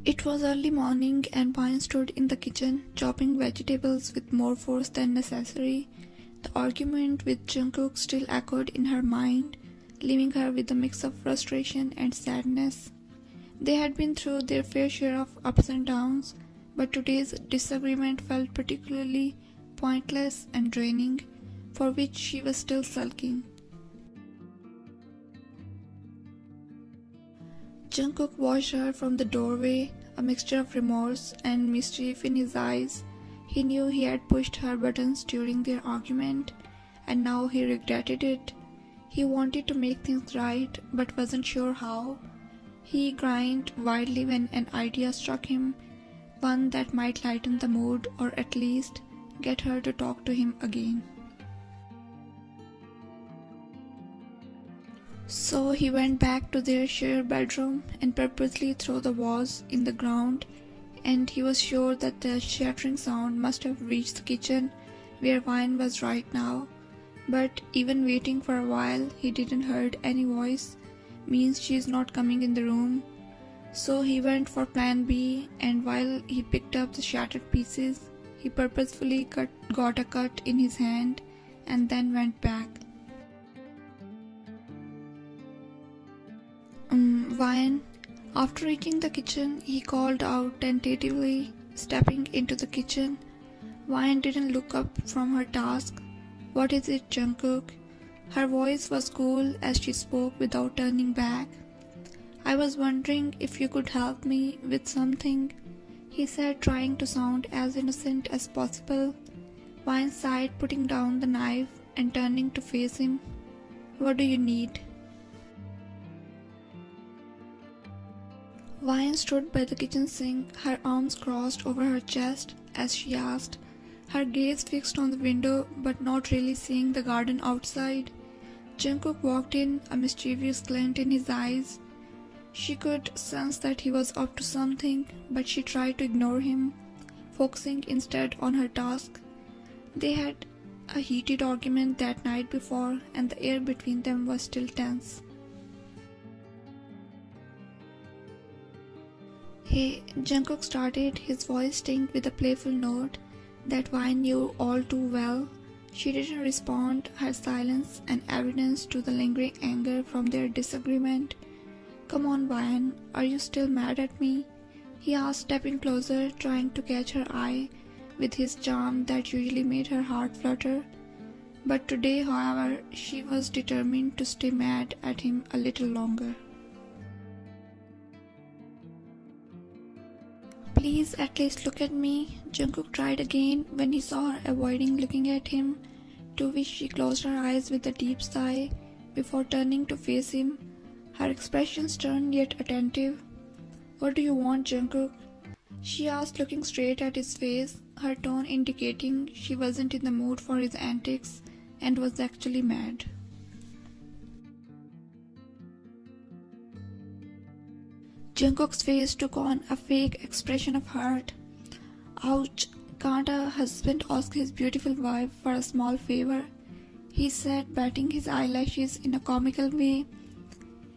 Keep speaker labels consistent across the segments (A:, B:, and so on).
A: It was early morning and Pine stood in the kitchen, chopping vegetables with more force than necessary. The argument with Jungkook still echoed in her mind, leaving her with a mix of frustration and sadness. They had been through their fair share of ups and downs, but today's disagreement felt particularly pointless and draining, for which she was still sulking. Jungkook watched her from the doorway, a mixture of remorse and mischief in his eyes. He knew he had pushed her buttons during their argument, and now he regretted it. He wanted to make things right, but wasn't sure how. He grinned widely when an idea struck him, one that might lighten the mood or at least get her to talk to him again. So he went back to their shared bedroom and purposely threw the vase in the ground, and he was sure that the shattering sound must have reached the kitchen where Vine was right now. But even waiting for a while, he didn't heard any voice, means she's not coming in the room. So he went for plan B, and while he picked up the shattered pieces, he purposefully got a cut in his hand and then went back. Vine. After reaching the kitchen, he called out tentatively, stepping into the kitchen. Vine didn't look up from her task. "What is it, Jungkook?" Her voice was cool as she spoke without turning back. "I was wondering if you could help me with something," he said, trying to sound as innocent as possible. Vine sighed, putting down the knife and turning to face him. "What do you need?" Vine stood by the kitchen sink, her arms crossed over her chest as she asked, her gaze fixed on the window but not really seeing the garden outside. Jungkook walked in, a mischievous glint in his eyes. She could sense that he was up to something, but she tried to ignore him, focusing instead on her task. They had a heated argument that night before, and the air between them was still tense. "Hey," Jungkook started, his voice tinged with a playful note that Vine knew all too well. She didn't respond, her silence an evidence to the lingering anger from their disagreement. "Come on, Vine, are you still mad at me?" he asked, stepping closer, trying to catch her eye with his charm that usually made her heart flutter. But today, however, she was determined to stay mad at him a little longer. "Please at least look at me," Jungkook tried again when he saw her avoiding looking at him, to which she closed her eyes with a deep sigh before turning to face him, her expression stern yet attentive. "What do you want, Jungkook?" she asked, looking straight at his face, her tone indicating she wasn't in the mood for his antics and was actually mad. Jungkook's face took on a fake expression of hurt. "Ouch, can't a husband ask his beautiful wife for a small favor?" he said, batting his eyelashes in a comical way.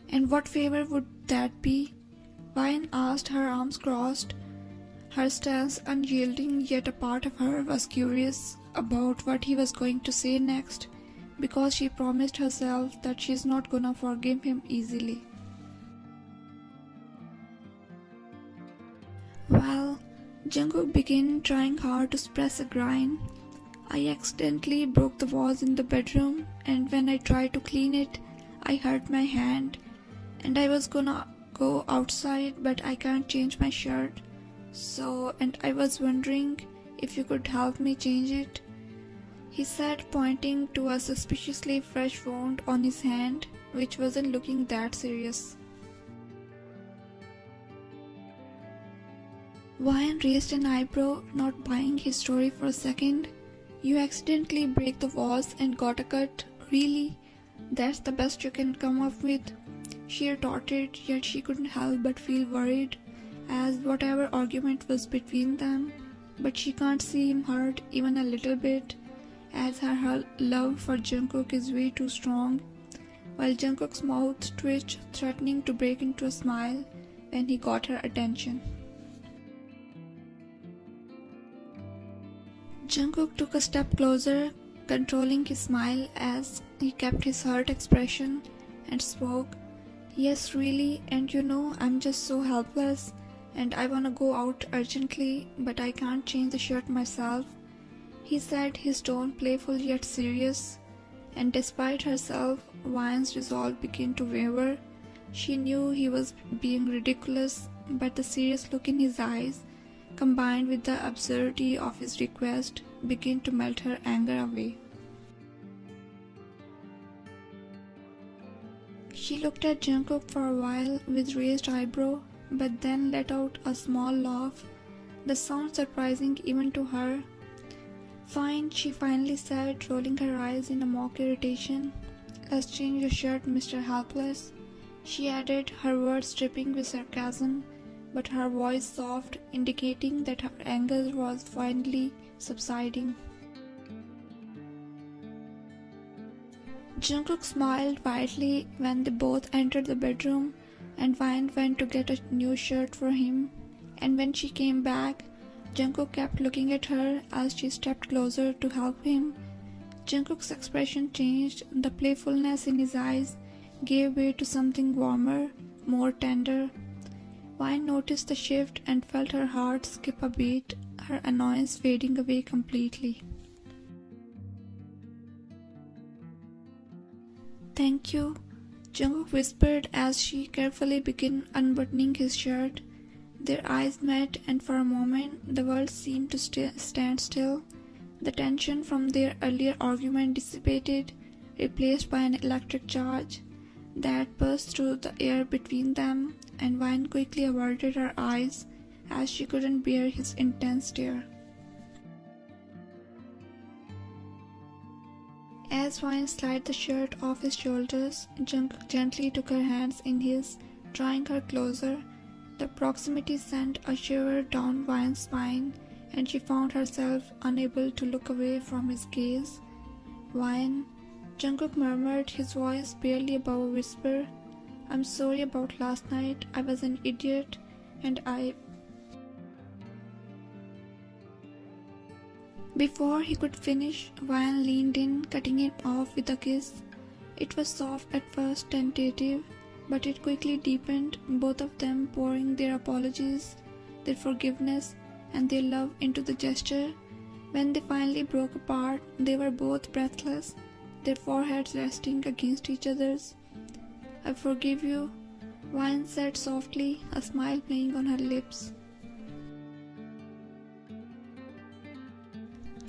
A: "And what favor would that be?" Vine asked, her arms crossed, her stance unyielding, yet a part of her was curious about what he was going to say next, because she promised herself that she's not gonna forgive him easily. "Well," Jungkook began, trying hard to suppress a grin, "I accidentally broke the vase in the bedroom, and when I tried to clean it, I hurt my hand, and I was gonna go outside, but I can't change my shirt. And I was wondering if you could help me change it," he said, pointing to a suspiciously fresh wound on his hand, which wasn't looking that serious. Vine raised an eyebrow, not buying his story for a second. "You accidentally break the vase and got a cut? Really? That's the best you can come up with?" she retorted, yet she couldn't help but feel worried, as whatever argument was between them, but she can't see him hurt even a little bit, as her love for Jungkook is way too strong. While Jungkook's mouth twitched, threatening to break into a smile when he got her attention. Jungkook took a step closer, controlling his smile as he kept his hurt expression, and spoke, "Yes, really, and you know, I'm just so helpless, and I wanna go out urgently, but I can't change the shirt myself," he said, his tone playful yet serious, and despite herself, Vine's resolve began to waver. She knew he was being ridiculous, but the serious look in his eyes, combined with the absurdity of his request, began to melt her anger away. She looked at Jungkook for a while with raised eyebrow, but then let out a small laugh, the sound surprising even to her. "Fine," she finally said, rolling her eyes in a mock irritation. "Let's change your shirt, Mr. Helpless," she added, her words dripping with sarcasm, but her voice soft, indicating that her anger was finally subsiding. Jungkook smiled widely when they both entered the bedroom, and Vine went to get a new shirt for him, and when she came back, Jungkook kept looking at her as she stepped closer to help him. Jungkook's expression changed, the playfulness in his eyes gave way to something warmer, more tender. Vine noticed the shift and felt her heart skip a beat, her annoyance fading away completely. "Thank you," Jungkook whispered as she carefully began unbuttoning his shirt. Their eyes met, and for a moment the world seemed to stand still. The tension from their earlier argument dissipated, replaced by an electric charge that burst through the air between them, and Vine quickly averted her eyes as she couldn't bear his intense stare. As Vine slid the shirt off his shoulders, Jungkook gently took her hands in his, drawing her closer. The proximity sent a shiver down Vine's spine, and she found herself unable to look away from his gaze. "Vine," Jungkook murmured, his voice barely above a whisper, "I'm sorry about last night. I was an idiot, and Before he could finish, Vine leaned in, cutting it off with a kiss. It was soft at first, tentative, but it quickly deepened, both of them pouring their apologies, their forgiveness, and their love into the gesture. When they finally broke apart, they were both breathless, their foreheads resting against each other's. "I forgive you," Vine said softly, a smile playing on her lips.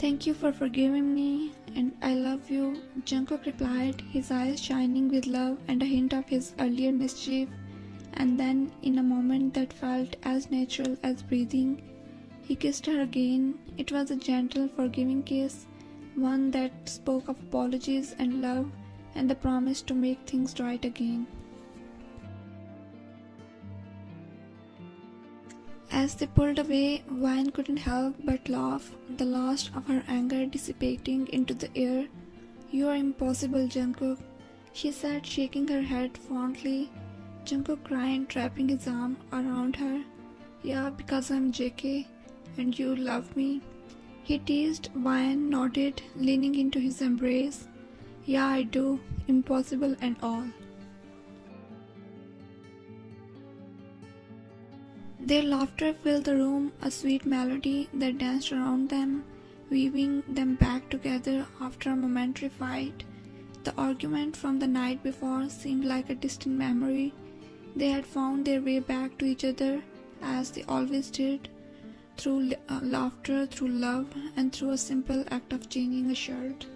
A: "Thank you for forgiving me, and I love you," Jungkook replied, his eyes shining with love and a hint of his earlier mischief, and then, in a moment that felt as natural as breathing, he kissed her again. It was a gentle, forgiving kiss, one that spoke of apologies and love and the promise to make things right again. As they pulled away, Vine couldn't help but laugh, the last of her anger dissipating into the air. "You are impossible, Jungkook," she said, shaking her head fondly. Jungkook cried, wrapping his arm around her. "Yeah, because I'm JK, and you love me," he teased. Vine nodded, leaning into his embrace. "Yeah, I do, impossible and all." Their laughter filled the room, a sweet melody that danced around them, weaving them back together after a momentary fight. The argument from the night before seemed like a distant memory. They had found their way back to each other, as they always did, through laughter, through love, and through a simple act of changing a shirt.